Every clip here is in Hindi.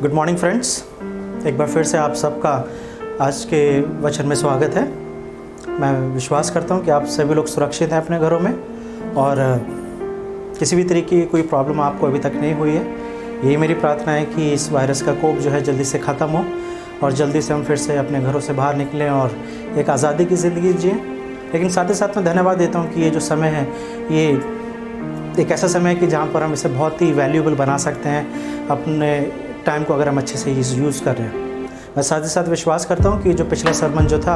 गुड मॉर्निंग फ्रेंड्स, एक बार फिर से आप सबका आज के वचन में स्वागत है। मैं विश्वास करता हूं कि आप सभी लोग सुरक्षित हैं अपने घरों में और किसी भी तरीके की कोई प्रॉब्लम आपको अभी तक नहीं हुई है। यही मेरी प्रार्थना है कि इस वायरस का कोप जो है जल्दी से ख़त्म हो और जल्दी से हम फिर से अपने घरों से बाहर निकलें और एक आज़ादी की ज़िंदगी जिएँ। लेकिन साथ ही साथ मैं धन्यवाद देता हूँ कि ये जो समय है ये एक ऐसा समय है कि जहाँ पर हम इसे बहुत ही वैल्यूएबल बना सकते हैं अपने टाइम को, अगर हम अच्छे से यूज़ कर रहे हैं। मैं साथ ही साथ विश्वास करता हूँ कि जो पिछला सरमन जो था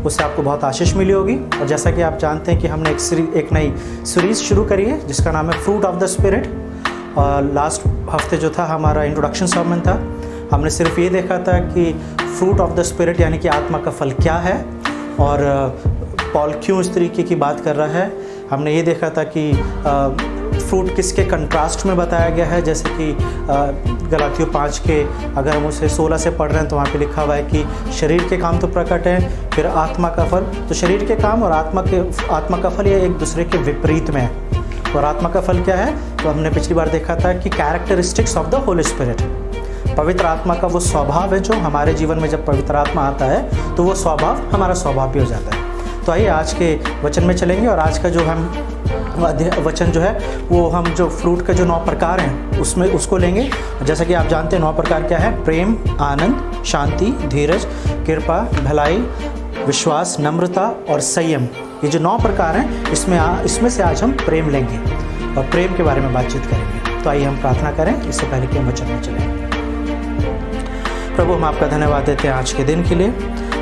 उससे आपको बहुत आशीष मिली होगी। और जैसा कि आप जानते हैं कि हमने एक नई सीरीज़ शुरू करी है जिसका नाम है फ्रूट ऑफ द स्पिरिट। और लास्ट हफ्ते जो था हमारा इंट्रोडक्शन सरमन था। हमने सिर्फ ये देखा था कि फ्रूट ऑफ द स्पिरिट यानी कि आत्मा का फल क्या है और पॉल क्यों इस तरीके की बात कर रहा है। हमने ये देखा था कि फ्रूट किसके कंट्रास्ट में बताया गया है, जैसे कि गलातियों 5 के अगर हम उसे 16 से पढ़ रहे हैं तो वहाँ पे लिखा हुआ है कि शरीर के काम तो प्रकट हैं, फिर आत्मा का फल। तो शरीर के काम और आत्मा का फल ये एक दूसरे के विपरीत में है। और आत्मा का फल क्या है, तो हमने पिछली बार देखा था कि characteristics of the Holi spirit, पवित्र आत्मा का वो स्वभाव है जो हमारे जीवन में जब पवित्र आत्मा आता है तो वो स्वभाव हमारा स्वभाव भी हो जाता है। तो आइए आज के वचन में चलेंगे और आज का जो हम वचन जो है वो हम जो फ्रूट के जो 9 प्रकार हैं उसको लेंगे। जैसा कि आप जानते हैं 9 प्रकार क्या है, प्रेम, आनंद, शांति, धीरज, कृपा, भलाई, विश्वास, नम्रता और संयम। ये जो 9 प्रकार हैं इसमें से आज हम प्रेम लेंगे और प्रेम के बारे में बातचीत करेंगे। तो आइए हम प्रार्थना करें इससे पहले कि हम वचन में चलें। प्रभु, हम आपका धन्यवाद देते हैं आज के दिन के लिए।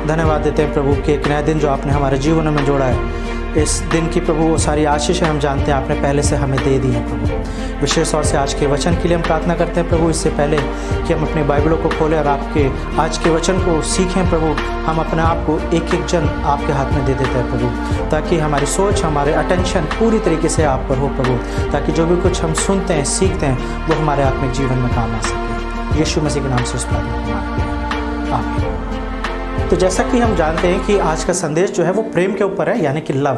धन्यवाद देते हैं प्रभु कि एक नया दिन जो आपने हमारे जीवन में जोड़ा है, इस दिन की प्रभु वो सारी आशीष हम जानते हैं आपने पहले से हमें दे दी है प्रभु। विशेष तौर से आज के वचन के लिए हम प्रार्थना करते हैं प्रभु, इससे पहले कि हम अपनी बाइबलों को खोलें और आपके आज के वचन को सीखें प्रभु, हम अपने आप को एक एक जन आपके हाथ में दे देते हैं प्रभु, ताकि हमारी सोच, हमारे अटेंशन पूरी तरीके से आप पर हो प्रभु, ताकि जो भी कुछ हम सुनते हैं, सीखते हैं वो हमारे आत्मिक जीवन में काम आ सके। यीशु मसीह के नाम से इस प्रार्थना को आमीन। तो जैसा कि हम जानते हैं कि आज का संदेश जो है वो प्रेम के ऊपर है, यानी कि लव।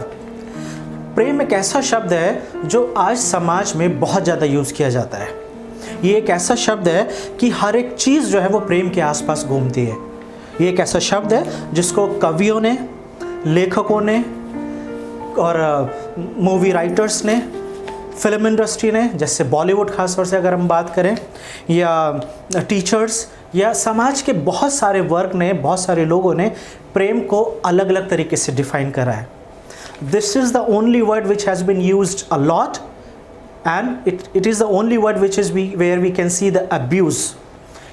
प्रेम एक ऐसा शब्द है जो आज समाज में बहुत ज़्यादा यूज़ किया जाता है। ये एक ऐसा शब्द है कि हर एक चीज़ जो है वो प्रेम के आसपास घूमती है। ये एक ऐसा शब्द है जिसको कवियों ने, लेखकों ने और मूवी राइटर्स ने, फिल्म इंडस्ट्री ने, जैसे बॉलीवुड खास तौर से अगर हम बात करें, या टीचर्स या समाज के बहुत सारे वर्ग ने, बहुत सारे लोगों ने प्रेम को अलग अलग तरीके से डिफाइन करा है। This is the only word which has been used a lot and it is the only word which is where we can see the abuse.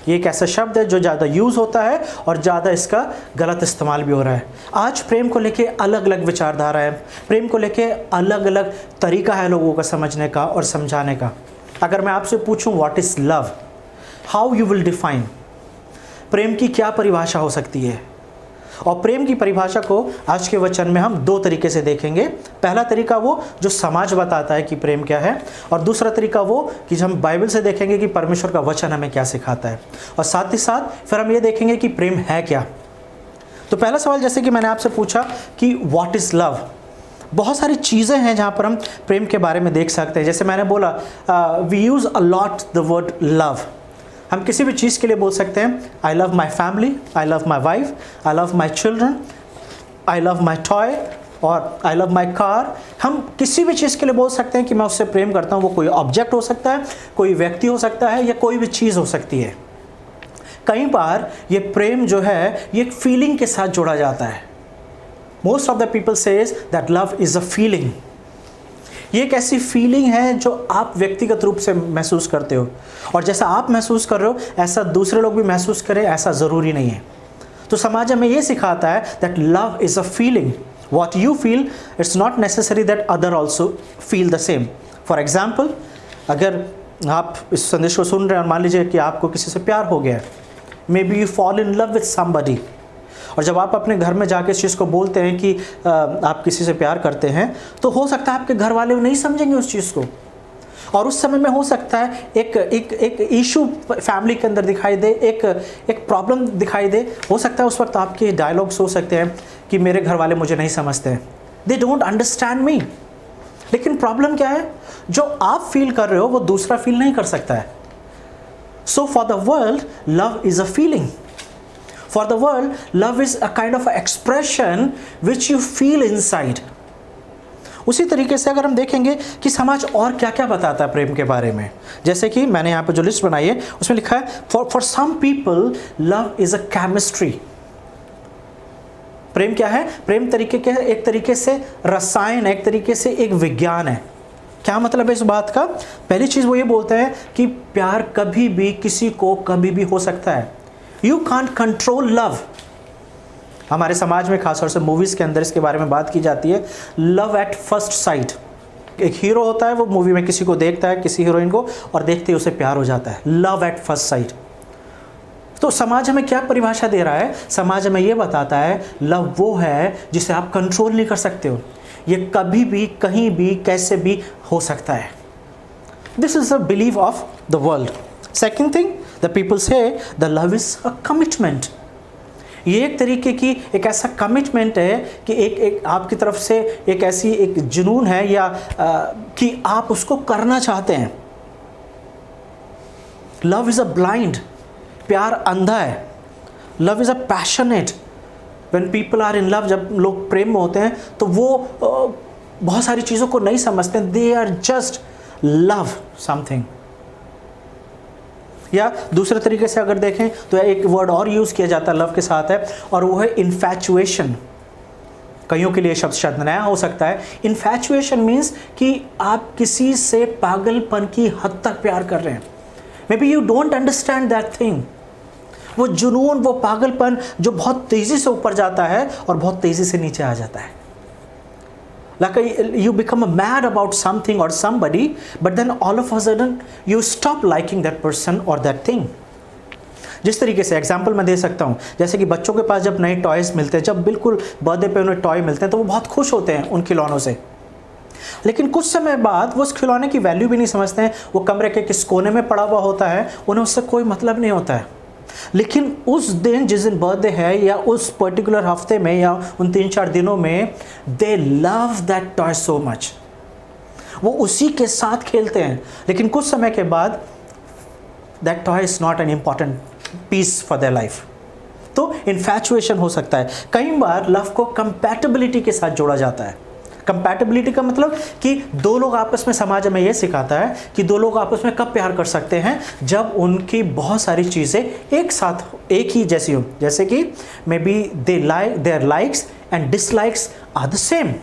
ये एक ऐसा शब्द है जो ज़्यादा यूज़ होता है और ज़्यादा इसका गलत इस्तेमाल भी हो रहा है। आज प्रेम को लेके अलग अलग विचारधारा है, प्रेम को लेके अलग अलग तरीका है लोगों का समझने का और समझाने का। अगर मैं आपसे पूछूं what is love, how you will define, प्रेम की क्या परिभाषा हो सकती है? और प्रेम की परिभाषा को आज के वचन में हम 2 तरीके से देखेंगे। पहला तरीका वो जो समाज बताता है कि प्रेम क्या है, और दूसरा तरीका वो कि हम बाइबल से देखेंगे कि परमेश्वर का वचन हमें क्या सिखाता है। और साथ ही साथ फिर हम ये देखेंगे कि प्रेम है क्या। तो पहला सवाल, जैसे कि मैंने आपसे पूछा कि व्हाट इज़ लव, बहुत सारी चीज़ें हैं जहाँ पर हम प्रेम के बारे में देख सकते हैं। जैसे मैंने बोला we use a lot the word love. हम किसी भी चीज़ के लिए बोल सकते हैं I love my family, I love my wife, I love my children, I love my toy और आई लव माई कार। हम किसी भी चीज़ के लिए बोल सकते हैं कि मैं उससे प्रेम करता हूँ। वो कोई ऑब्जेक्ट हो सकता है, कोई व्यक्ति हो सकता है, या कोई भी चीज़ हो सकती है। कई बार ये प्रेम जो है ये एक फीलिंग के साथ जोड़ा जाता है। Most of the people says that love is a feeling. ये एक ऐसी फीलिंग है जो आप व्यक्तिगत रूप से महसूस करते हो, और जैसा आप महसूस कर रहे हो ऐसा दूसरे लोग भी महसूस करें ऐसा ज़रूरी नहीं है। तो समाज हमें ये सिखाता है that love is a feeling. What you feel, it's not necessary that other also feel the same. For example, अगर आप इस संदेश को सुन रहे हैं और मान लीजिए कि आपको किसी से प्यार हो गया है, may be you fall in love with somebody, और जब आप अपने घर में जाके इस चीज़ को बोलते हैं कि आप किसी से प्यार करते हैं, तो हो सकता है आपके घर वाले नहीं समझेंगे उस चीज़ को, और उस समय में हो सकता है एक इशू फैमिली के अंदर दिखाई दे, एक प्रॉब्लम दिखाई दे। हो सकता है उस वक्त आपके डायलॉग्स हो सकते हैं कि मेरे घर वाले मुझे नहीं समझते हैं, दे डोंट अंडरस्टैंड मी। लेकिन प्रॉब्लम क्या है, जो आप फील कर रहे हो वो दूसरा फील नहीं कर सकता है। So for the world, love is a feeling. For the world, love is a kind of expression which you feel inside. उसी तरीके से अगर हम देखेंगे कि समाज और क्या क्या बताता है प्रेम के बारे में, जैसे कि मैंने यहाँ पे जो लिस्ट बनाई है उसमें लिखा है for some people love is a chemistry. प्रेम क्या है? प्रेम एक तरीके से रसायन, एक तरीके से एक विज्ञान है। क्या मतलब है इस बात का? पहली चीज वो ये बोलते हैं कि प्यार कभी भी किसी को कभी भी हो सकता है। You can't control love. हमारे समाज में खासतौर से मूवीज के अंदर इसके बारे में बात की जाती है, लव एट फर्स्ट साइट। एक हीरो होता है, वो मूवी में किसी को देखता है, किसी हीरोइन को, और देखते ही उसे प्यार हो जाता है। Love at first sight. तो समाज हमें क्या परिभाषा दे रहा है? समाज हमें ये बताता है लव वो है जिसे आप कंट्रोल नहीं कर सकते हो, ये कभी भी कहीं भी कैसे भी हो सकता है। This is the belief of the world. Second thing, the people say the love is a commitment. ये एक तरीके की एक ऐसा कमिटमेंट है कि एक आपकी तरफ से एक ऐसी एक जुनून है या कि आप उसको करना चाहते हैं। लव इज अ ब्लाइंड, प्यार अंधा है। Love is a passionate. When people are in love, जब लोग प्रेम में होते हैं तो वो बहुत सारी चीज़ों को नहीं समझते, they are just love something. या दूसरे तरीके से अगर देखें तो एक वर्ड और यूज़ किया जाता है लव के साथ है, और वो है इन्फैचुएशन। कईयों के लिए शब्द शायद नया हो सकता है। इन्फैचुएशन मीन्स कि आप किसी से पागलपन की हद तक प्यार कर रहे हैं। May be you don't understand that thing. वो जुनून, वो पागलपन जो बहुत तेज़ी से ऊपर जाता है और बहुत तेज़ी से नीचे आ जाता है। Like you become mad about something or somebody, but then all of a sudden you stop liking that person or that thing. जिस तरीके से एग्जाम्पल मैं दे सकता हूँ, जैसे कि बच्चों के पास जब नए टॉयज़ मिलते हैं, जब बिल्कुल बर्थडे पे उन्हें टॉय मिलते हैं तो वो बहुत खुश होते हैं उन खिलौनों से। लेकिन कुछ समय बाद वो उस खिलौने की वैल्यू भी नहीं समझते हैं। वो कमरे के किस कोने में पड़ा हुआ होता है, उन्हें उससे कोई मतलब नहीं होता है। लेकिन उस दिन, जिस दिन बर्थडे है या उस पर्टिकुलर हफ्ते में या उन 3-4 दिनों में, दे love that toy so much. वो उसी के साथ खेलते हैं। लेकिन कुछ समय के बाद that toy is not an important piece for their life. तो इन्फैचुएशन हो सकता है। कई बार लव को कंपैटिबिलिटी के साथ जोड़ा जाता है। कंपैटिबिलिटी का मतलब कि दो लोग आपस में, समाज में ये सिखाता है कि दो लोग आपस में कब प्यार कर सकते हैं, जब उनकी बहुत सारी चीज़ें एक साथ एक ही जैसी हो। जैसे कि maybe their likes and dislikes are the same.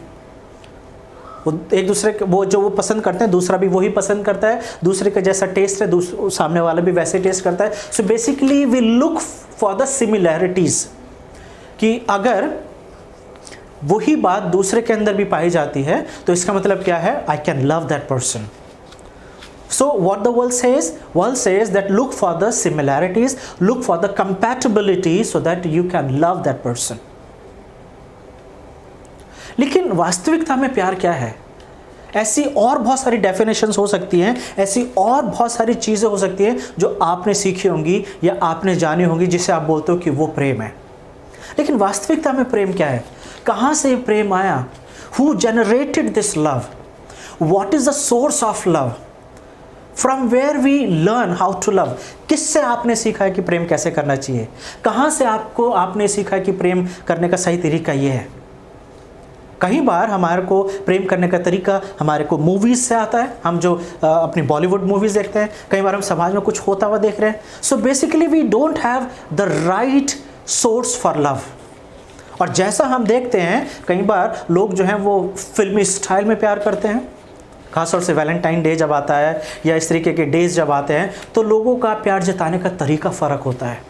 वो एक दूसरे के, वो जो वो पसंद करते हैं दूसरा भी वही पसंद करता है, दूसरे का जैसा टेस्ट है सामने वाला भी वैसे टेस्ट करता है। So basically we look for the similarities, कि अगर वही बात दूसरे के अंदर भी पाई जाती है तो इसका मतलब क्या है? I can love that person. So what the world says that look for the similarities, look for the compatibility so that you can love that person. लेकिन वास्तविकता में प्यार क्या है? ऐसी और बहुत सारी डेफिनेशंस हो सकती हैं, ऐसी और बहुत सारी चीज़ें हो सकती हैं जो आपने सीखी होंगी या आपने जानी होंगी, जिसे आप बोलते हो कि वो प्रेम है। लेकिन वास्तविकता में प्रेम क्या है? कहाँ से प्रेम आया? Who generated this love? What is the source of love? From where we learn how to love? किससे आपने सीखा है कि प्रेम कैसे करना चाहिए? कहाँ से आपने सीखा है कि प्रेम करने का सही तरीका ये है? कई बार हमारे को प्रेम करने का तरीका हमारे को मूवीज़ से आता है। हम जो अपनी बॉलीवुड मूवीज़ देखते हैं, कई बार हम समाज में कुछ होता हुआ देख रहे हैं। So basically we don't have the right source for love. और जैसा हम देखते हैं, कई बार लोग जो हैं वो फिल्मी स्टाइल में प्यार करते हैं। खासतौर से वैलेंटाइन डे जब आता है या इस तरीके के डेज जब आते हैं तो लोगों का प्यार जताने का तरीका फ़र्क होता है।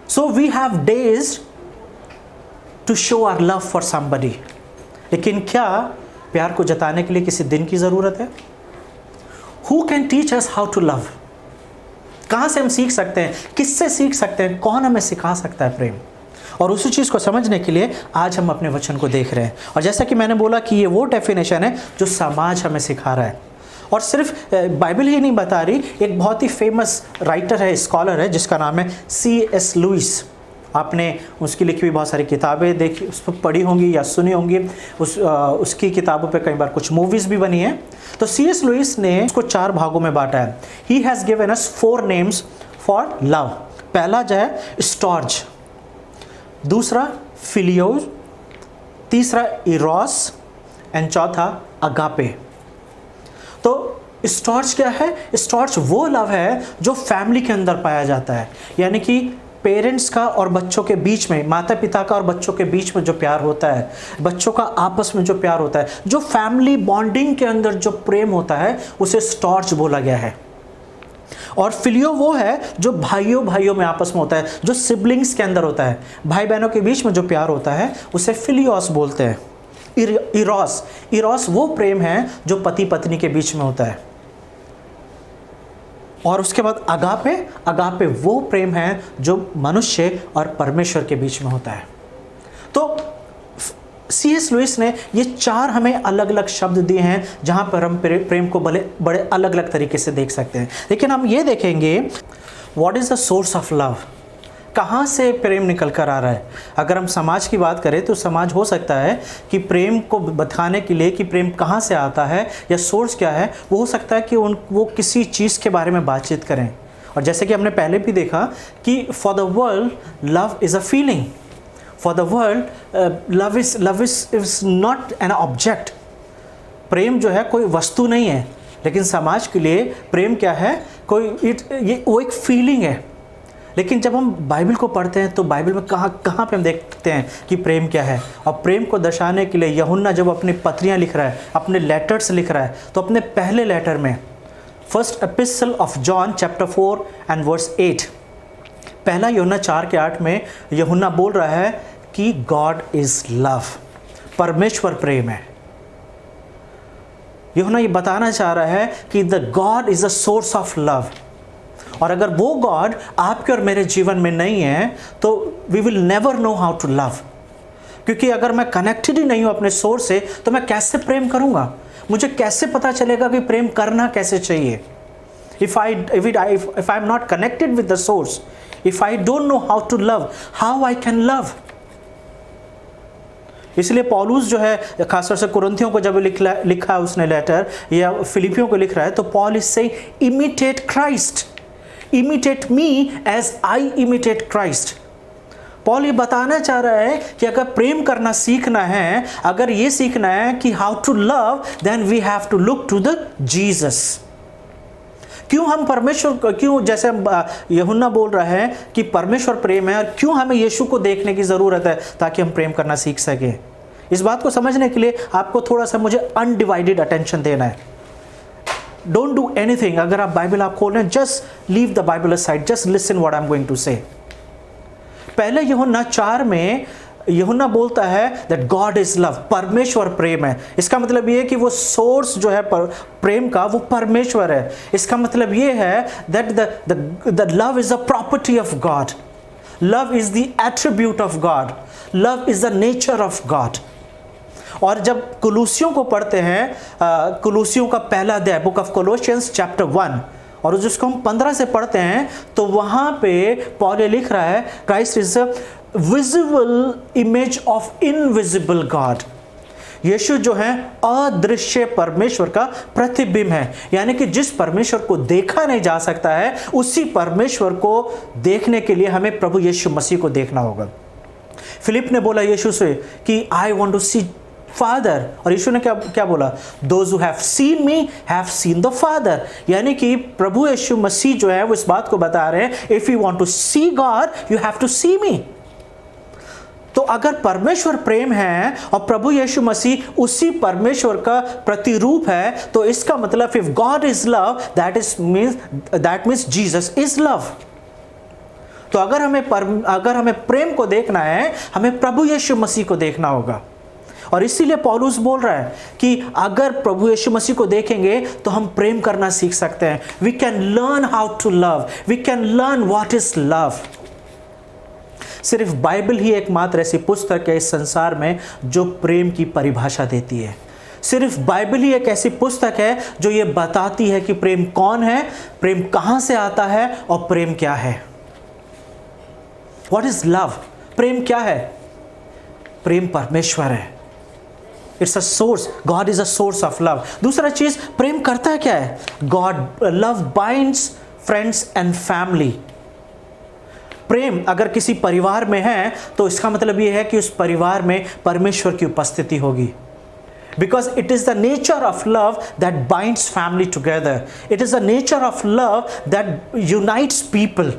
So we have days to show our love for somebody. लेकिन क्या प्यार को जताने के लिए किसी दिन की ज़रूरत है? Who can teach us how to love? कहाँ से हम सीख सकते हैं? किससे सीख सकते हैं? कौन हमें सिखा सकता है प्रेम? और उसी चीज़ को समझने के लिए आज हम अपने वचन को देख रहे हैं। और जैसा कि मैंने बोला कि ये वो डेफिनेशन है जो समाज हमें सिखा रहा है। और सिर्फ बाइबल ही नहीं बता रही, एक बहुत ही फेमस राइटर है, स्कॉलर है, जिसका नाम है C.S. लुइस। आपने उसकी लिखी हुई बहुत सारी किताबें देखी, उस पर पढ़ी होंगी या सुनी होंगी। उसकी किताबों पे कई बार कुछ मूवीज़ भी बनी हैं। तो C.S. लुइस ने उसको 4 भागों में बांटा है। He has given us 4 names for love. पहला जो है स्टॉर्ज, दूसरा फिलियोस, तीसरा इरोस एंड चौथा अगापे। तो स्टॉर्च क्या है? स्टॉर्च वो लव है जो फैमिली के अंदर पाया जाता है, यानी कि पेरेंट्स का और बच्चों के बीच में, माता पिता का और बच्चों के बीच में जो प्यार होता है, बच्चों का आपस में जो प्यार होता है, जो फैमिली बॉन्डिंग के अंदर जो प्रेम होता है, उसे स्टॉर्च बोला गया है। और फिलियो वो है जो भाइयों भाइयों में आपस में होता है, जो सिबलिंग्स के अंदर होता है, भाई बहनों के बीच में जो प्यार होता है उसे फिलियोस बोलते हैं। इरोस वो प्रेम है जो पति पत्नी के बीच में होता है। और उसके बाद अगापे वो प्रेम है जो मनुष्य और परमेश्वर के बीच में होता है। तो C.S. लुइस ने ये 4 हमें अलग अलग शब्द दिए हैं जहां पर हम प्रेम को बड़े अलग अलग तरीके से देख सकते हैं। लेकिन हम ये देखेंगे what is the source of love, कहाँ से प्रेम निकल कर आ रहा है। अगर हम समाज की बात करें तो समाज हो सकता है कि प्रेम को बताने के लिए कि प्रेम कहाँ से आता है या सोर्स क्या है, वो हो सकता है कि वो किसी चीज़ के बारे में बातचीत करें। और जैसे कि हमने पहले भी देखा कि for the world love is a feeling, for the world love is not an object. प्रेम जो है कोई वस्तु नहीं है, लेकिन समाज के लिए प्रेम क्या है? वो एक फीलिंग है। लेकिन जब हम बाइबल को पढ़ते हैं तो बाइबल में कहाँ पे हम देखते हैं कि प्रेम क्या है। और प्रेम को दर्शाने के लिए यूहन्ना जब अपनी पत्रियाँ लिख रहा है, अपने लेटर्स लिख रहा है, तो अपने पहले लेटर में first epistle of John chapter 4 and verse 8, पहला यूहन्ना 4:8 में यूहन्ना बोल रहा है कि गॉड इज़ लव, परमेश्वर प्रेम है। यूहन्ना ये बताना चाह रहा है कि the God is the source of love. और अगर वो गॉड आपके और मेरे जीवन में नहीं है तो we will never know how to love. क्योंकि अगर मैं कनेक्टेड ही नहीं हूँ अपने सोर्स से तो मैं कैसे प्रेम करूँगा? मुझे कैसे पता चलेगा कि प्रेम करना कैसे चाहिए? If I am not connected with the source, if I don't know how to love, how I can love? इसलिए पौलुस जो है खासतौर से कुरिन्थियों को जब लिखा है उसने लेटर, या फिलिपियों को लिख रहा है, तो Paul is saying imitate Christ, imitate me as I imitate Christ. Paul ये बताना चाह रहा है कि अगर प्रेम करना सीखना है, अगर ये सीखना है कि how to love, then we have to look to the Jesus. क्यों हम परमेश्वर, क्यों जैसे यूहन्ना बोल रहा है कि परमेश्वर प्रेम है, और क्यों हमें यीशु को देखने की ज़रूरत है ताकि हम प्रेम करना सीख सकें? इस बात को समझने के लिए आपको थोड़ा सा मुझे अनडिवाइडेड अटेंशन देना है। Don't do anything. अगर आप बाइबल आप खोल रहे हैं, just leave the Bible aside, just listen what I am going to say. पहले यूहन्ना 4 में यूहन्ना बोलता है दैट गॉड इज लव, परमेश्वर प्रेम है। इसका मतलब ये है कि वो सोर्स जो है प्रेम का वो परमेश्वर है। इसका मतलब ये है that the love is a property of God, love is the attribute of God, love is the nature of God. और जब कुलूसियों को पढ़ते हैं, कुलूसियों का पहला अध्याय, बुक ऑफ कोलोसियंस चैप्टर 1, और जिसको हम 15 से पढ़ते हैं, तो वहाँ पे पॉल लिख रहा है Christ is a visible image of invisible God. यीशु जो है अदृश्य परमेश्वर का प्रतिबिंब है, यानी कि जिस परमेश्वर को देखा नहीं जा सकता है, उसी परमेश्वर को देखने के लिए हमें प्रभु यीशु मसीह को देखना होगा। फिलिप ने बोला यीशु से कि I want to see father, और यीशु ने क्या बोला? Those who have seen me have seen the father. यानी कि प्रभु यीशु मसीह जो है वो इस बात को बता रहे हैं, if you want to see God you have to see me. तो अगर परमेश्वर प्रेम है और प्रभु यीशु मसीह उसी परमेश्वर का प्रतिरूप है, तो इसका मतलब if God is love, that means Jesus is love. तो अगर हमें प्रेम को देखना है, हमें प्रभु यीशु मसीह को देखना होगा। और इसीलिए पौलुस बोल रहा है कि अगर प्रभु यीशु मसीह को देखेंगे तो हम प्रेम करना सीख सकते हैं। We can learn how to love, we can learn what is love. सिर्फ बाइबल ही एकमात्र ऐसी पुस्तक है इस संसार में जो प्रेम की परिभाषा देती है। सिर्फ बाइबल ही एक ऐसी पुस्तक है जो ये बताती है कि प्रेम कौन है, प्रेम कहाँ से आता है और प्रेम क्या है। What is love? प्रेम क्या है? प्रेम परमेश्वर है। It's a source, God is a source of love. दूसरा चीज, प्रेम करता है क्या है? God love binds friends and family. प्रेम अगर किसी परिवार में है तो इसका मतलब यह है कि उस परिवार में परमेश्वर की उपस्थिति होगी। Because it is the nature of love that binds family together. It is the nature of love that unites people.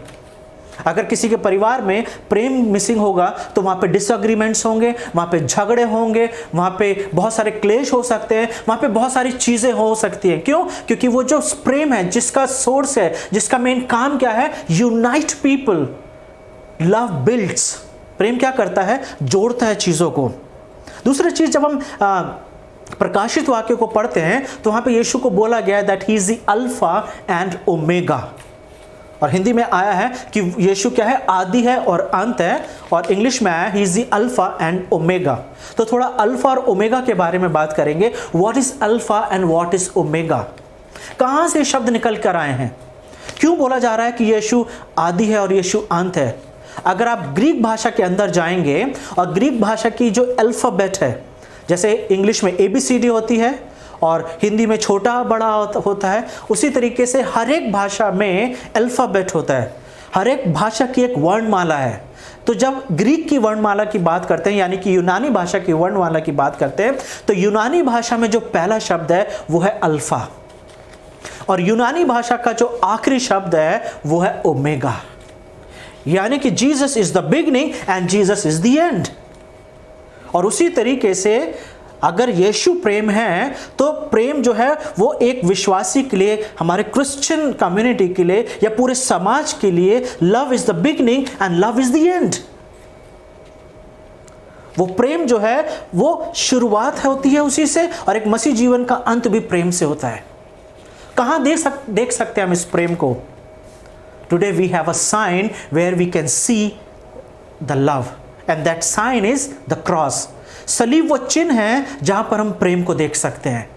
अगर किसी के परिवार में प्रेम मिसिंग होगा तो वहाँ पे डिसएग्रीमेंट्स होंगे, वहाँ पे झगड़े होंगे, वहाँ पे बहुत सारे क्लेश हो सकते हैं, वहाँ पे बहुत सारी चीज़ें हो सकती हैं। क्यों? क्योंकि वो जो प्रेम है, जिसका सोर्स है, जिसका मेन काम क्या है? Unite people. Love builds. प्रेम क्या करता है? जोड़ता है चीज़ों को। दूसरी चीज़, जब हम प्रकाशित वाक्य को पढ़ते हैं तो वहाँ पे यीशु को बोला गया है that he is the alpha and omega, और हिंदी में आया है कि यीशु क्या है? आदि है और अंत है, और इंग्लिश में आया he is the alpha and omega. तो थोड़ा अल्फा और ओमेगा के बारे में बात करेंगे। What is alpha and what is omega? कहाँ से शब्द निकल कर आए हैं? क्यों बोला जा रहा है कि यीशु आदि है और यीशु अंत है? अगर आप ग्रीक भाषा के अंदर जाएंगे और ग्रीक भाषा की जो अल्फाबेट है, जैसे इंग्लिश में ABCD होती है और हिंदी में छोटा बड़ा होता है, उसी तरीके से हर एक भाषा में अल्फाबेट होता है। हर एक भाषा की एक वर्णमाला है। तो जब ग्रीक की वर्णमाला की बात करते हैं, यानी कि यूनानी भाषा की वर्णमाला की बात करते हैं, तो यूनानी भाषा में जो पहला शब्द है वो है अल्फा, और यूनानी भाषा का जो आखिरी शब्द है वो है ओमेगा। यानी कि Jesus is the beginning and Jesus is the end. और उसी तरीके से अगर यीशु प्रेम है तो प्रेम जो है वो एक विश्वासी के लिए, हमारे क्रिश्चियन कम्युनिटी के लिए या पूरे समाज के लिए, love is the beginning and love is the end. वो प्रेम जो है वो शुरुआत होती है उसी से, और एक मसीह जीवन का अंत भी प्रेम से होता है। कहां देख सकते हैं हम इस प्रेम को? Today we have a sign where we can see the love, and that sign is the cross. सलीब वो चिन्ह है जहां पर हम प्रेम को देख सकते हैं।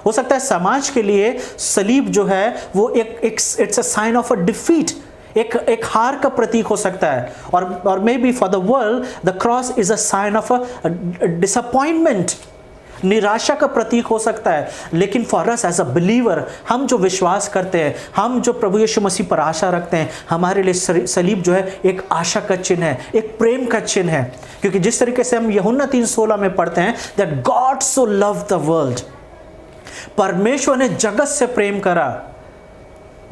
हो सकता है समाज के लिए सलीब जो है वो it's a sign of a defeat, एक हार का प्रतीक हो सकता है, और may be for the world the cross is a sign of a disappointment, निराशा का प्रतीक हो सकता है। लेकिन for us as a believer, हम जो विश्वास करते हैं, हम जो प्रभु यीशु मसीह पर आशा रखते हैं, हमारे लिए सलीब जो है एक आशा का चिन्ह है, एक प्रेम का चिन्ह है। क्योंकि जिस तरीके से हम यूहन्ना 3:16 में पढ़ते हैं that God so love the world, परमेश्वर ने जगत से प्रेम करा।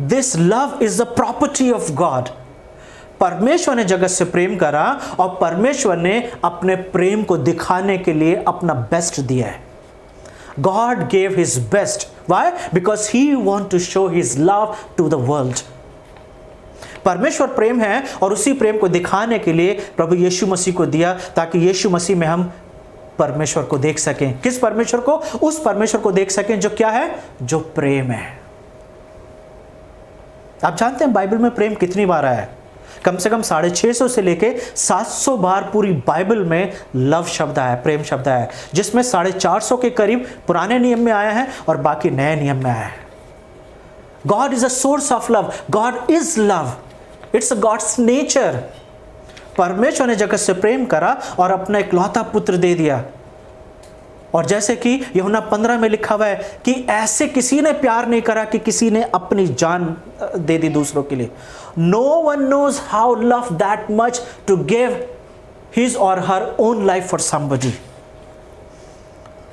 This love is the property of God. परमेश्वर ने जगत से प्रेम करा और परमेश्वर ने अपने प्रेम को दिखाने के लिए अपना बेस्ट दिया है। God gave his best. Why? Because he want to show his love to the world. परमेश्वर प्रेम है और उसी प्रेम को दिखाने के लिए प्रभु यीशु मसीह को दिया, ताकि यीशु मसीह में हम परमेश्वर को देख सकें। किस परमेश्वर को? उस परमेश्वर को देख सकें जो क्या है? जो प्रेम है। आप जानते हैं बाइबल में प्रेम कितनी बार आया है? कम से कम 650 से लेके 700 बार पूरी बाइबल में लव शब्द आया, प्रेम शब्द आया, जिसमें 450 के करीब पुराने नियम में आया है और बाकी नए नियम में आया है। God is a source of love, God is love, it's God's nature. परमेश्वर ने जगत से प्रेम करा और अपना इकलौता पुत्र दे दिया। और जैसे कि यूहन्ना 15 में लिखा हुआ है कि ऐसे किसी ने प्यार नहीं करा कि किसी ने अपनी जान दे दी दूसरों के लिए। No one knows how love that much to give his or her own life for somebody.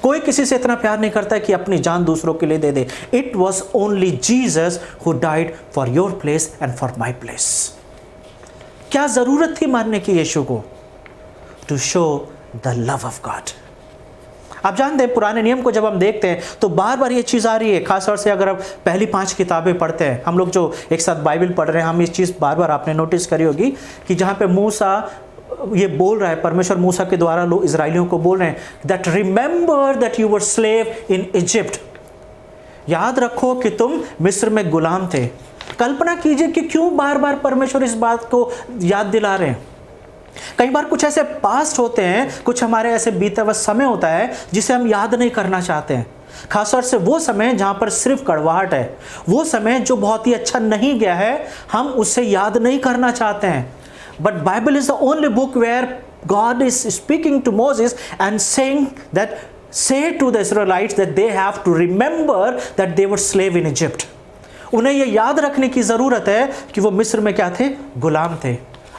कोई किसी से इतना प्यार नहीं करता है कि अपनी जान दूसरों के लिए दे दे। It was only Jesus who died for your place and for my place. क्या जरूरत थी मारने की यीशु को? To show the love of God. आप जानते हैं पुराने नियम को जब हम देखते हैं तो बार बार ये चीज़ आ रही है, खासतौर से अगर आप पहली 5 किताबें पढ़ते हैं, हम लोग जो एक साथ बाइबल पढ़ रहे हैं, हम इस चीज़ बार बार आपने नोटिस करी होगी कि जहाँ पे मूसा ये बोल रहा है, परमेश्वर मूसा के द्वारा लोग इजराइलियों को बोल रहे हैं that remember that you were slave in Egypt. याद रखो कि तुम मिस्र में गुलाम थे। कल्पना कीजिए कि क्यों बार बार परमेश्वर इस बात को याद दिला रहे हैं। कई बार कुछ ऐसे पास्ट होते हैं, कुछ हमारे ऐसे बीता हुआ समय होता है जिसे हम याद नहीं करना चाहते हैं। खासतौर से वो समय जहाँ पर सिर्फ कड़वाहट है, वो समय जो बहुत ही अच्छा नहीं गया है, हम उससे याद नहीं करना चाहते हैं। But Bible is the only book where God is speaking to Moses and saying that say to the Israelites that they have to remember that they were slave in Egypt. उन्हें ये याद रखने की ज़रूरत है कि वो मिस्र में क्या थे? गुलाम थे।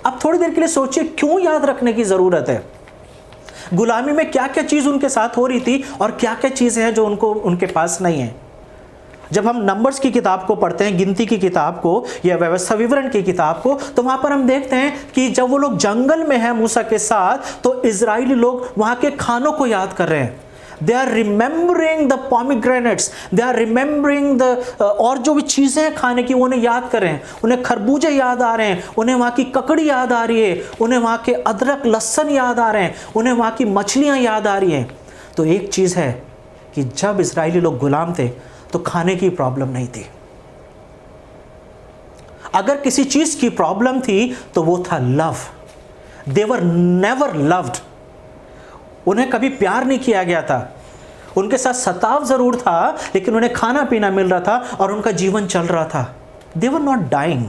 अब थोड़ी देर के लिए सोचिए क्यों याद रखने की ज़रूरत है? गुलामी में क्या क्या चीज़ उनके साथ हो रही थी और क्या क्या चीज़ें हैं जो उनके पास नहीं है। जब हम नंबर्स की किताब को पढ़ते हैं, गिनती की किताब को या व्यवस्था विवरण की किताब को, तो वहाँ पर हम देखते हैं कि जब वो लोग जंगल में हैं मूसा के साथ, तो इजरायली लोग वहाँ के खानों को याद कर रहे हैं। They are remembering the pomegranates, they are remembering the और जो भी चीज़ें हैं खाने की, वो उन्हें याद कर रहे हैं। उन्हें खरबूजे याद आ रहे हैं, उन्हें वहाँ की ककड़ी याद आ रही है, उन्हें वहाँ के अदरक लहसुन याद आ रहे हैं, उन्हें वहाँ की मछलियाँ याद आ रही हैं। तो एक चीज़ है कि जब इजरायली लोग गुलाम थे तो खाने की प्रॉब्लम नहीं थी। अगर किसी चीज की प्रॉब्लम थी तो वो था love. They were never loved. उन्हें कभी प्यार नहीं किया गया था। उनके साथ सताव जरूर था, लेकिन उन्हें खाना पीना मिल रहा था और उनका जीवन चल रहा था। दे वर नॉट डाइंग।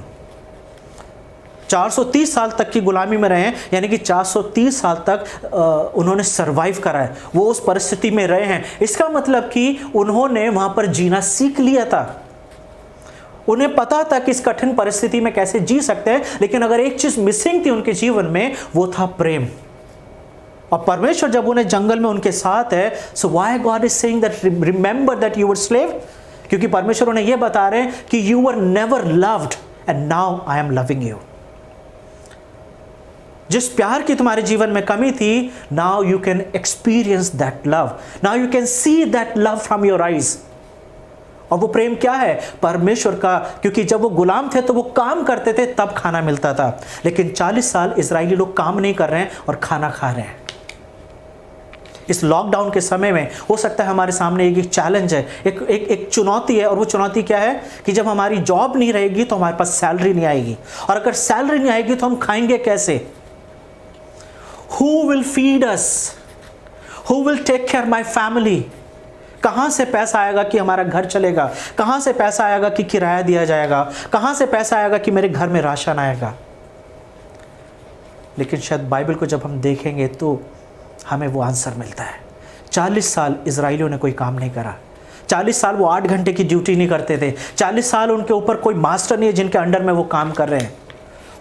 430 साल तक की गुलामी में रहे, यानी कि 430 साल तक उन्होंने सरवाइव करा है। वो उस परिस्थिति में रहे हैं। इसका मतलब कि उन्होंने वहां पर जीना सीख लिया था। उन्हें पता था कि इस कठिन परिस्थिति में कैसे जी सकते हैं, लेकिन अगर एक चीज मिसिंग थी उनके जीवन में, वो था प्रेम। और परमेश्वर जब उन्हें जंगल में उनके साथ है, so why God is saying that remember that you were slave? क्योंकि परमेश्वर उन्हें यह बता रहे हैं कि you were never loved and now I am loving you. जिस प्यार की तुम्हारे जीवन में कमी थी, now you can experience that love, now you can see that love from your eyes. और वो प्रेम क्या है? परमेश्वर का। क्योंकि जब वो गुलाम थे तो वो काम करते थे, तब खाना मिलता था। लेकिन 40 साल इजरायली लोग काम नहीं कर रहे हैं और खाना खा रहे हैं। इस लॉकडाउन के समय में हो सकता है हमारे सामने एक चैलेंज है, एक चुनौती है। और वो चुनौती क्या है कि जब हमारी जॉब नहीं रहेगी तो हमारे पास सैलरी नहीं आएगी, और अगर सैलरी नहीं आएगी तो हम खाएंगे कैसे? Who will feed us? Who will take care my family? कहाँ से पैसा आएगा कि हमारा घर चलेगा? कहाँ से पैसा आएगा कि किराया दिया जाएगा? कहाँ से पैसा आएगा कि मेरे घर में राशन आएगा? लेकिन शायद बाइबल को जब हम देखेंगे तो हमें वो आंसर मिलता है। 40 साल इजराइलियों ने कोई काम नहीं करा। 40 साल वो 8 घंटे की ड्यूटी नहीं करते थे। 40 साल उनके ऊपर कोई मास्टर नहीं है जिनके अंडर में वो काम कर रहे हैं।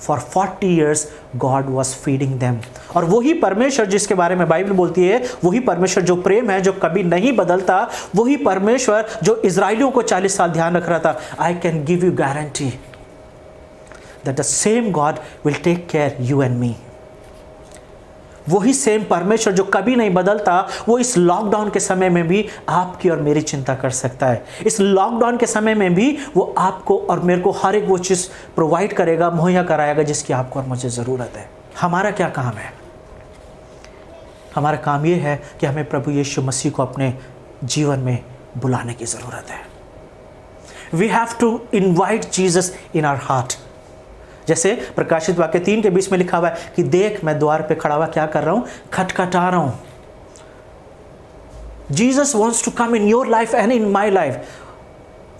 For 40 years God was feeding them। और वही परमेश्वर जिसके बारे में बाइबल बोलती है, वही परमेश्वर जो प्रेम है, जो कभी नहीं बदलता, वही परमेश्वर जो इजराइलियों को 40 साल ध्यान रख रहा था। I can give you guarantee that the same God will take care you and me। वही सेम परमेश्वर जो कभी नहीं बदलता, वो इस लॉकडाउन के समय में भी आपकी और मेरी चिंता कर सकता है। इस लॉकडाउन के समय में भी वो आपको और मेरे को हर एक वो चीज़ प्रोवाइड करेगा, मुहैया कराएगा जिसकी आपको और मुझे ज़रूरत है। हमारा क्या काम है? हमारा काम ये है कि हमें प्रभु यीशु मसीह को अपने जीवन में बुलाने की ज़रूरत है। We have to invite Jesus in our heart. जैसे प्रकाशित वाक्य 3 के 20 में लिखा हुआ है कि देख मैं द्वार पे खड़ा हुआ क्या कर रहा हूं? खटखटा रहा हूं। Jesus wants to come in your life and in my life.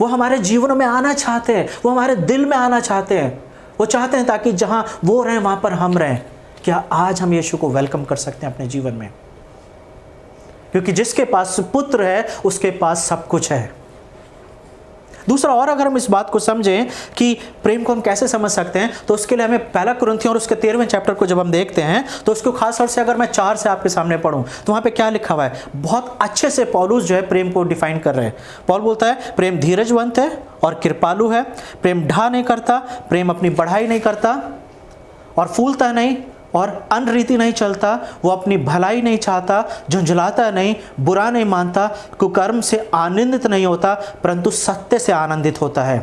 वो हमारे जीवनों में आना चाहते हैं, वो हमारे दिल में आना चाहते हैं। वो चाहते हैं ताकि जहां वो रहें वहां पर हम रहें। क्या आज हम यीशु को वेलकम कर सकते हैं अपने जीवन में? क्योंकि जिसके पास पुत्र है उसके पास सब कुछ है। दूसरा, और अगर हम इस बात को समझें कि प्रेम को हम कैसे समझ सकते हैं, तो उसके लिए हमें 1 कुरिन्थियों और उसके 13वें चैप्टर को जब हम देखते हैं तो उसको खास तौर से अगर मैं 4 से आपके सामने पढ़ूं तो वहाँ पे क्या लिखा हुआ है? बहुत अच्छे से पौलुस जो है प्रेम को डिफाइन कर रहे हैं। पौल बोलता है प्रेम धीरजवंत है और कृपालु है, प्रेम ढा नहीं करता, प्रेम अपनी बढ़ाई नहीं करता और फूलता नहीं और अनरीति नहीं चलता, वो अपनी भलाई नहीं चाहता, झुंझलाता नहीं, बुरा नहीं मानता, कुकर्म से आनंदित नहीं होता, परंतु सत्य से आनंदित होता है।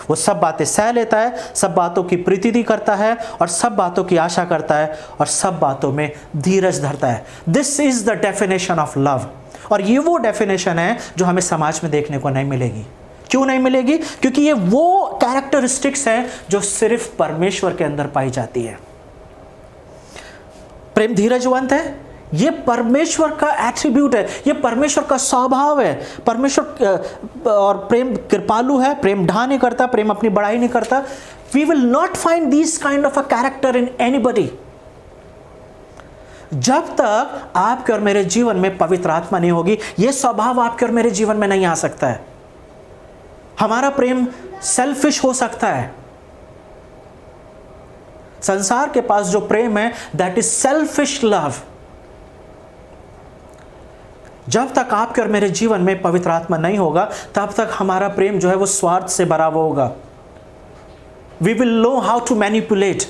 वो सब बातें सह लेता है, सब बातों की प्रीति करता है और सब बातों की आशा करता है और सब बातों में धीरज धरता है। This is the definition of love. और ये वो डेफिनेशन है जो हमें समाज में देखने को नहीं मिलेगी। क्यों नहीं मिलेगी? क्योंकि ये वो कैरेक्टरिस्टिक्स हैं जो सिर्फ परमेश्वर के अंदर पाई जाती है। प्रेम धीरजवंत है, ये परमेश्वर का एट्रीब्यूट है, ये परमेश्वर का स्वभाव है। परमेश्वर और प्रेम कृपालु है, प्रेम ढा नहीं करता, प्रेम अपनी बड़ाई नहीं करता। We will not find this kind of a character in anybody. जब तक आपके और मेरे जीवन में पवित्र आत्मा नहीं होगी, यह स्वभाव आपके और मेरे जीवन में नहीं आ सकता है। हमारा प्रेम सेल्फिश हो सकता है। संसार के पास जो प्रेम है, दैट इज सेल्फिश लव। जब तक आपके और मेरे जीवन में पवित्र आत्मा नहीं होगा, तब तक हमारा प्रेम जो है वो स्वार्थ से भरा हुआ होगा। We will know how to manipulate.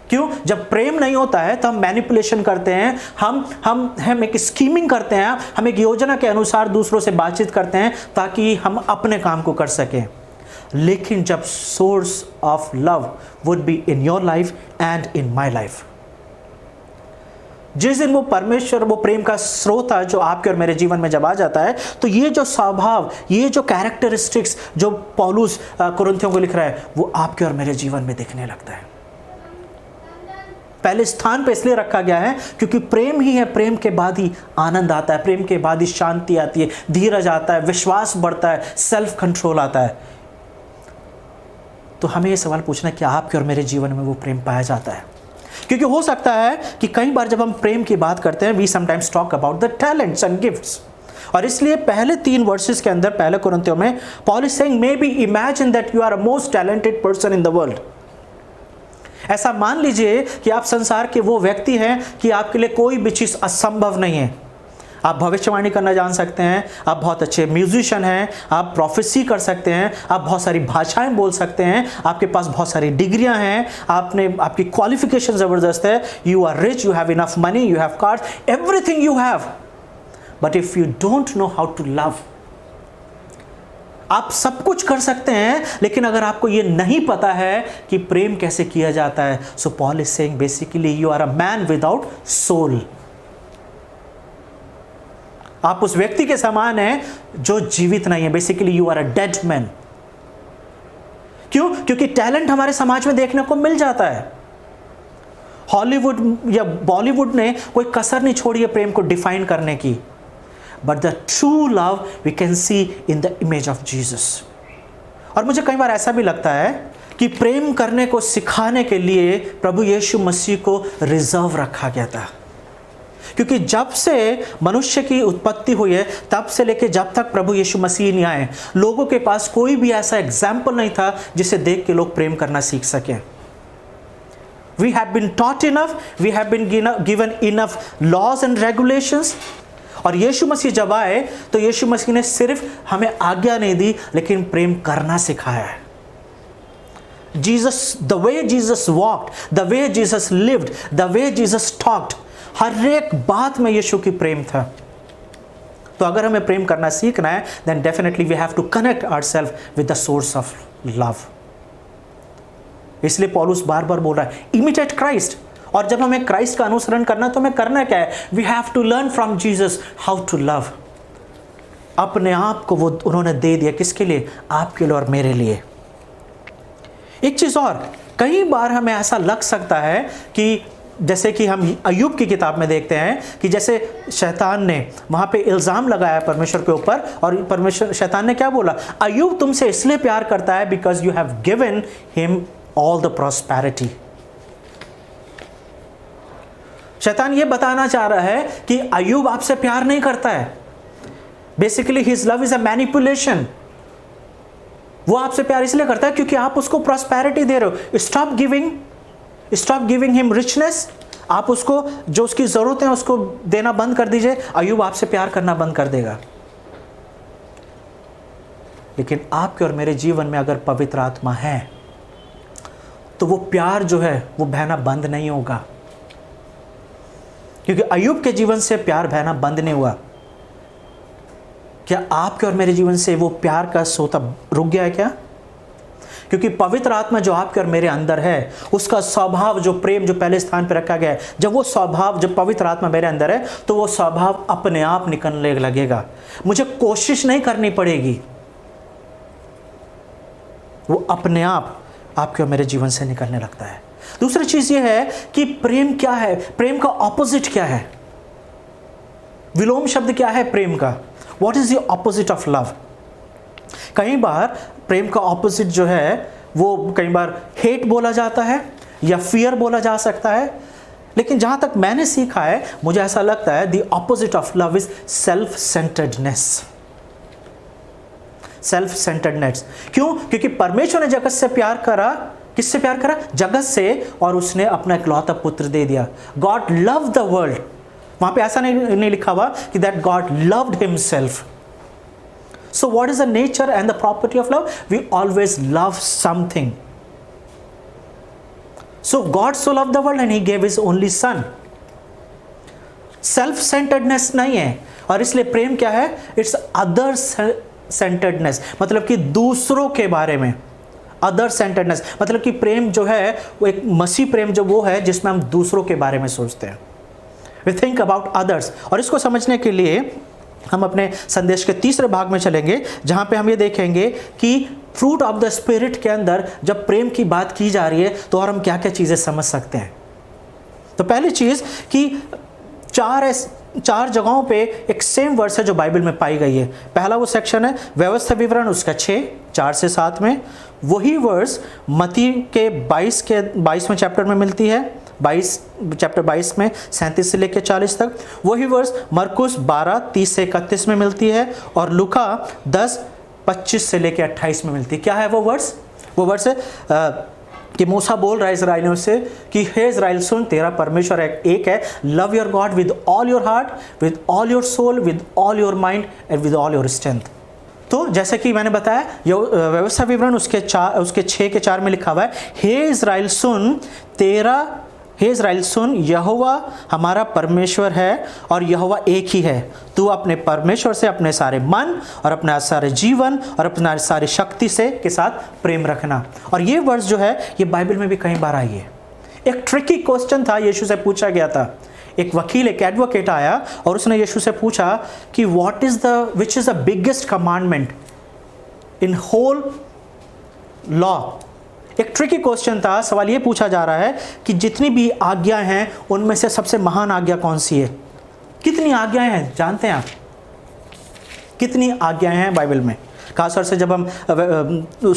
क्यों? जब प्रेम नहीं होता है तो हम मैनिपुलेशन करते हैं, हम एक स्कीमिंग करते हैं, हम एक योजना के अनुसार दूसरों से बातचीत करते हैं ताकि हम अपने काम को कर सकें। लेकिन जब source of love would be in your life and in my life, जिस दिन वो परमेश्वर, वो प्रेम का स्रोत है जो आपके और मेरे जीवन में जब आ जाता है, तो ये जो स्वभाव, ये जो कैरेक्टरिस्टिक्स जो पौलुस कुरिन्थियों को लिख रहा है, वो आपके और मेरे जीवन में दिखने लगता है। पहले स्थान पे इसलिए रखा गया है क्योंकि प्रेम ही है। प्रेम के बाद ही आनंद आता है, प्रेम के बाद ही शांति आती है, धीरज आता है, विश्वास बढ़ता है, सेल्फ कंट्रोल आता है। तो हमें ये सवाल पूछना है कि आपके और मेरे जीवन में वो प्रेम पाया जाता है? क्योंकि हो सकता है कि कई बार जब हम प्रेम की बात करते हैं, we sometimes talk about the talents and gifts, और इसलिए पहले 3 वर्सेस के अंदर पहले कुरिन्थियों में Paul is saying, may be imagine that you are a most talented person in the world. ऐसा मान लीजिए कि आप संसार के वो व्यक्ति हैं कि आपके लिए कोई भी चीज़ असंभव नहीं है। आप भविष्यवाणी करना जान सकते हैं, आप बहुत अच्छे म्यूजिशियन हैं, आप प्रोफेसी कर सकते हैं, आप बहुत सारी भाषाएं बोल सकते हैं, आपके पास बहुत सारी डिग्रियां हैं, आपकी क्वालिफिकेशन ज़बरदस्त है, you are rich, you have enough money, you have cars, everything you have, but if you don't know how to love, आप सब कुछ कर सकते हैं, लेकिन अगर आपको ये नहीं पता है कि प्रेम कैसे किया जाता है, so Paul is saying basically you are a man without soul. आप उस व्यक्ति के समान हैं जो जीवित नहीं है। Basically you are a dead man. क्यों? क्योंकि टैलेंट हमारे समाज में देखने को मिल जाता है। हॉलीवुड या बॉलीवुड ने कोई कसर नहीं छोड़ी है प्रेम को डिफाइन करने की, but the true love we can see in the image of Jesus. और मुझे कई बार ऐसा भी लगता है कि प्रेम करने को सिखाने के लिए प्रभु यीशु मसीह को रिजर्व रखा गया था, क्योंकि जब से मनुष्य की उत्पत्ति हुई है तब से लेकर जब तक प्रभु यीशु मसीह नहीं आए, लोगों के पास कोई भी ऐसा एग्जाम्पल नहीं था जिसे देख के लोग प्रेम करना सीख सकें। We have been taught enough, we have been given enough laws and regulations। और यीशु मसीह जब आए तो यीशु मसीह ने सिर्फ हमें आज्ञा नहीं दी, लेकिन प्रेम करना सिखाया है। Jesus, the way Jesus walked, the way Jesus lived, the way Jesus talked, हर एक बात में यीशु की प्रेम था। तो अगर हमें प्रेम करना सीखना है, then definitely we have to connect ourselves with the source of love। इसलिए पौलुस बार बार बोल रहा है imitate Christ। और जब हमें क्राइस्ट का अनुसरण करना तो हमें करना क्या है? We have to learn from Jesus how to love। अपने आप को वो उन्होंने दे दिया, किसके लिए? आपके लिए और मेरे लिए। एक चीज़ और, कई बार हमें ऐसा लग सकता है कि जैसे कि हम अय्यूब की किताब में देखते हैं कि जैसे शैतान ने वहाँ पे इल्ज़ाम लगाया परमेश्वर के ऊपर, और शैतान ने क्या बोला? अय्यूब तुमसे इसलिए प्यार करता है because you have given him all the prosperity. शैतान ये बताना चाह रहा है कि अय्यूब आपसे प्यार नहीं करता है। Basically his love is a manipulation. वो आपसे प्यार इसलिए करता है क्योंकि आप उसको प्रॉस्पेरिटी दे रहे हो। Stop giving him richness. आप उसको जो उसकी जरूरत है उसको देना बंद कर दीजिए, अय्यूब आपसे प्यार करना बंद कर देगा। लेकिन आपके और मेरे जीवन में अगर पवित्र आत्मा है तो वो प्यार जो है वो बहना बंद नहीं होगा, क्योंकि अय्यूब के जीवन से प्यार बहना बंद नहीं हुआ। क्या आपके और मेरे जीवन से वो प्यार का सोता रुक गया है क्या? क्योंकि पवित्र आत्मा जो आपके और मेरे अंदर है, उसका स्वभाव, जो प्रेम जो पहले स्थान पर रखा गया है, जब वो स्वभाव, जब पवित्र आत्मा मेरे अंदर है तो वो स्वभाव अपने आप निकलने लगेगा। मुझे कोशिश नहीं करनी पड़ेगी, वो अपने आप आपके और मेरे जीवन से निकलने लगता है। दूसरी चीज ये है कि प्रेम क्या है? प्रेम का ऑपोजिट क्या है? विलोम शब्द क्या है प्रेम का? What is the opposite of love? कई बार प्रेम का ऑपोजिट जो है वो कई बार हेट बोला जाता है या फियर बोला जा सकता है, लेकिन जहाँ तक मैंने सीखा है मुझे ऐसा लगता है the opposite of love is self centredness. Self centredness क्यों? क्योंकि परमेश्वर ने जगत से प्यार करा। किससे प्यार करा? जगत से, और उसने अपना इकलौता पुत्र दे दिया। God love the world. वहां पे ऐसा नहीं लिखा हुआ कि that God loved himself. So what is the nature and the property of love? We always love something. So God so love the world and he gave his only son. Self centredness नहीं है, और इसलिए प्रेम क्या है? इट्स अदर सेंटर्डनेस, मतलब कि दूसरों के बारे में। अदर सेंटर्डनेस मतलब कि प्रेम जो है वो एक मसीह प्रेम जो वो है जिसमें हम दूसरों के बारे में सोचते हैं। We think about others. और इसको समझने के लिए हम अपने संदेश के तीसरे भाग में चलेंगे, जहां पे हम ये देखेंगे कि फ्रूट ऑफ द स्पिरिट के अंदर जब प्रेम की बात की जा रही है तो और हम क्या क्या चीज़ें समझ सकते हैं। तो पहली चीज़ कि चार जगहों पे एक सेम वर्स है जो बाइबल में पाई गई है। पहला वो सेक्शन है व्यवस्था विवरण, उसका 4 से 7 में। वही वर्स मत्ती के 22वें चैप्टर में मिलती है, चैप्टर 22 में 37 से लेकर 40 तक। वही वर्स मरकुस 12:30 से 31 में मिलती है, और लूका 10:25 से लेकर 28 में मिलती है। क्या है वो वर्स? वो वर्स है कि मूसा बोल रहा है इजराइलियों से कि हे इजराइल सुन, तेरा परमेश्वर एक है, love your God with all your heart, with all your soul, with all your mind and with all your strength. तो जैसे कि मैंने बताया, व्यवस्था विवरण उसके 6 के 4 में लिखा हुआ है, हे इजराइल सुन, यहोवा हमारा परमेश्वर है और यहोवा एक ही है। तू अपने परमेश्वर से अपने सारे मन और अपना सारे जीवन और अपना सारी शक्ति से के साथ प्रेम रखना। और ये वर्स जो है ये बाइबल में भी कई बार आई है। एक ट्रिकी क्वेश्चन था, यीशु से पूछा गया था। एक वकील, एक एडवोकेट आया और उसने यीशु से पूछा कि which is the biggest commandment in whole law. एक ट्रिकी क्वेश्चन था। सवाल ये पूछा जा रहा है कि जितनी भी आज्ञाएं हैं उनमें से सबसे महान आज्ञा कौन सी है? कितनी आज्ञाएं हैं जानते हैं आप? कितनी आज्ञाएं हैं बाइबल में? खासतौर से जब हम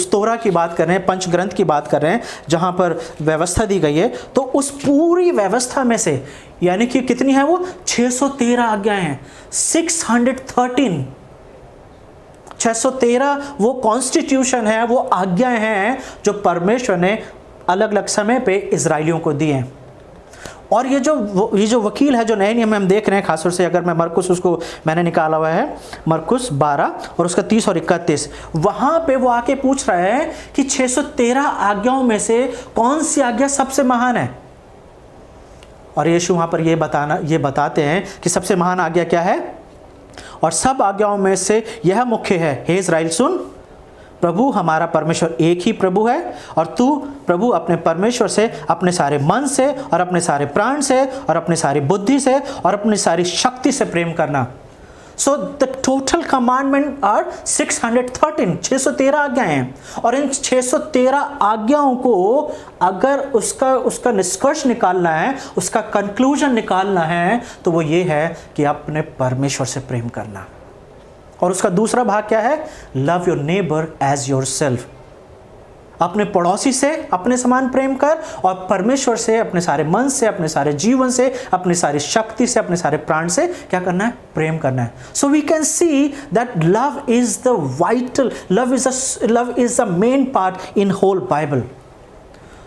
तोरा की बात कर रहे हैं, पंच ग्रंथ की बात कर रहे हैं, जहां पर व्यवस्था दी गई है, तो उस पूरी व्यवस्था में से यानी कि कितनी है वो? 613 आज्ञाएं हैं। 613 वो कॉन्स्टिट्यूशन है, वो आज्ञाएं हैं जो परमेश्वर ने अलग अलग समय पे इजराइलियों को दी हैं। और ये जो वकील है, जो नए नियम में हम देख रहे हैं, खासतौर से अगर मैं मरकुस, उसको मैंने निकाला हुआ है, मरकुस 12 और उसका 30 और 31, वहां पे वो आके पूछ रहा है कि 613 आज्ञाओं में से कौन सी आज्ञा सबसे महान है। और यीशु वहां पर ये बताते हैं कि सबसे महान आज्ञा क्या है, और सब आज्ञाओं में से यह मुख्य है, हे इस्राएल सुन, प्रभु हमारा परमेश्वर एक ही प्रभु है, और तू प्रभु अपने परमेश्वर से अपने सारे मन से और अपने सारे प्राण से और अपने सारी बुद्धि से और अपनी सारी शक्ति से प्रेम करना। So the total commandment are 613 आज्ञाएं हैं। और इन 613 आज्ञाओं को अगर उसका निष्कर्ष निकालना है, उसका कंक्लूजन निकालना है, तो वो ये है कि अपने परमेश्वर से प्रेम करना। और उसका दूसरा भाग क्या है? Love your neighbour as your self. अपने पड़ोसी से अपने समान प्रेम कर, और परमेश्वर से अपने सारे मन से, अपने सारे जीवन से, अपनी सारी शक्ति से, अपने सारे प्राण से क्या करना है? प्रेम करना है। So we can see that love is the vital, love is the main part in whole Bible.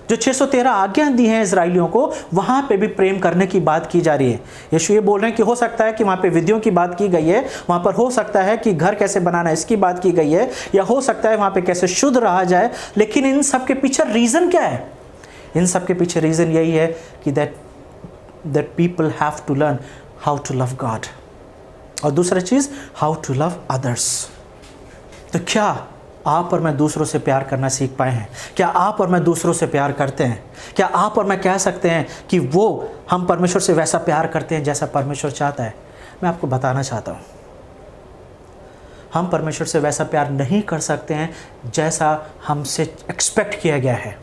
जो 613 आज्ञाएं दी हैं इजराइलियों को, वहां पे भी प्रेम करने की बात की जा रही है। यीशु ये बोल रहे हैं कि हो सकता है कि वहां पे विधियों की बात की गई है, वहां पर हो सकता है कि घर कैसे बनाना है इसकी बात की गई है, या हो सकता है वहां पे कैसे शुद्ध रहा जाए, लेकिन इन सब के पीछे रीजन क्या है? इन सब के पीछे रीजन यही है कि that people have to learn how to love God, और दूसरा चीज हाउ टू लव अदर्स। तो क्या आप और मैं दूसरों से प्यार करना सीख पाए हैं? क्या आप और मैं दूसरों से प्यार करते हैं? क्या आप और मैं कह सकते हैं कि हम परमेश्वर से वैसा प्यार करते हैं जैसा परमेश्वर चाहता है? मैं आपको बताना चाहता हूँ, हम परमेश्वर से वैसा प्यार नहीं कर सकते हैं जैसा हमसे एक्सपेक्ट किया गया है,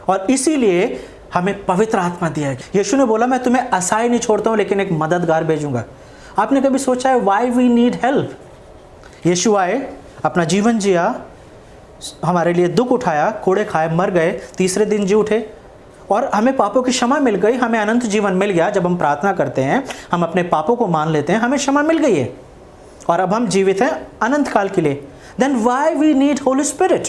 और इसीलिए हमें पवित्र आत्मा दिया गया। यीशु ने बोला, मैं तुम्हें असहाय नहीं छोड़ता हूँ, लेकिन एक मददगार भेजूंगा। आपने कभी सोचा है वाई वी नीड हेल्प? यीशु आए, अपना जीवन जिया, हमारे लिए दुख उठाया, कोड़े खाए, मर गए, तीसरे दिन जी उठे और हमें पापों की क्षमा मिल गई, हमें अनंत जीवन मिल गया। जब हम प्रार्थना करते हैं, हम अपने पापों को मान लेते हैं, हमें क्षमा मिल गई है और अब हम जीवित हैं अनंत काल के लिए। Then why we need Holy Spirit?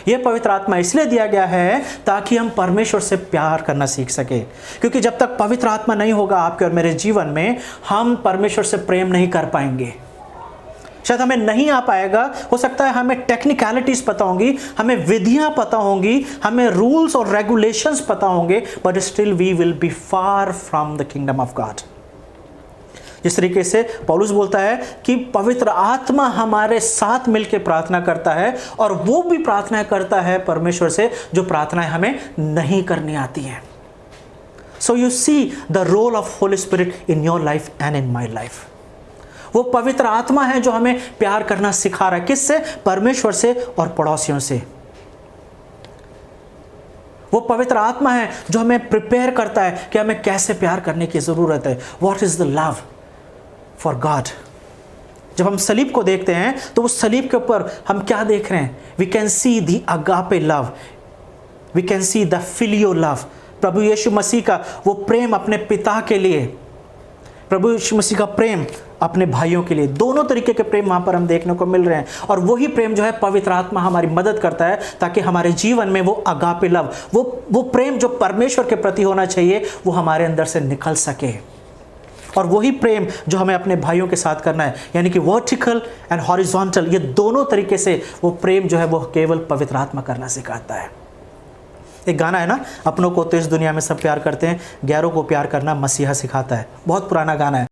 यह पवित्र आत्मा इसलिए दिया गया है ताकि हम परमेश्वर से प्यार करना सीख सके, क्योंकि जब तक पवित्र आत्मा नहीं होगा आपके और मेरे जीवन में, हम परमेश्वर से प्रेम नहीं कर पाएंगे। शायद हमें नहीं आ पाएगा, हो सकता है हमें टेक्निकलिटीज पता होंगी, हमें विधियां पता होंगी, हमें रूल्स और रेगुलेशंस पता होंगे, but still we will be far from the kingdom of God. जिस तरीके से पौलुस बोलता है कि पवित्र आत्मा हमारे साथ मिलकर प्रार्थना करता है और वो भी प्रार्थना करता है परमेश्वर से जो प्रार्थनाएं हमें नहीं करनी आती हैं। So you see the role of Holy Spirit in your life and in my life. वो पवित्र आत्मा है जो हमें प्यार करना सिखा रहा है। किससे? परमेश्वर से और पड़ोसियों से। वो पवित्र आत्मा है जो हमें प्रिपेयर करता है कि हमें कैसे प्यार करने की जरूरत है। What is the love for God? जब हम सलीब को देखते हैं तो उस सलीब के ऊपर हम क्या देख रहे हैं? We can see the agape love, we can see the phileo love. प्रभु यीशु मसीह का वो प्रेम अपने पिता के लिए, प्रभु यीशु मसीह का प्रेम अपने भाइयों के लिए, दोनों तरीके के प्रेम वहां पर हम देखने को मिल रहे हैं। और वही प्रेम जो है पवित्र आत्मा हमारी मदद करता है ताकि हमारे जीवन में वो अगापे लव, वो प्रेम जो परमेश्वर के प्रति होना चाहिए, वो हमारे अंदर से निकल सके। और वही प्रेम जो हमें अपने भाइयों के साथ करना है, यानी कि वर्टिकल एंड हॉरिजॉन्टल, ये दोनों तरीके से वो प्रेम जो है वो केवल पवित्र आत्मा करना सिखाता है। एक गाना है ना, अपनों को तो इस दुनिया में सब प्यार करते हैं, गैरों को प्यार करना मसीहा सिखाता है। बहुत पुराना गाना है।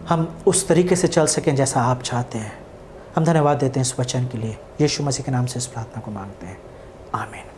हम उस तरीके से चल सकें जैसा आप चाहते हैं। हम धन्यवाद देते हैं इस वचन के लिए। यीशु मसीह के नाम से इस प्रार्थना को मांगते हैं, आमीन।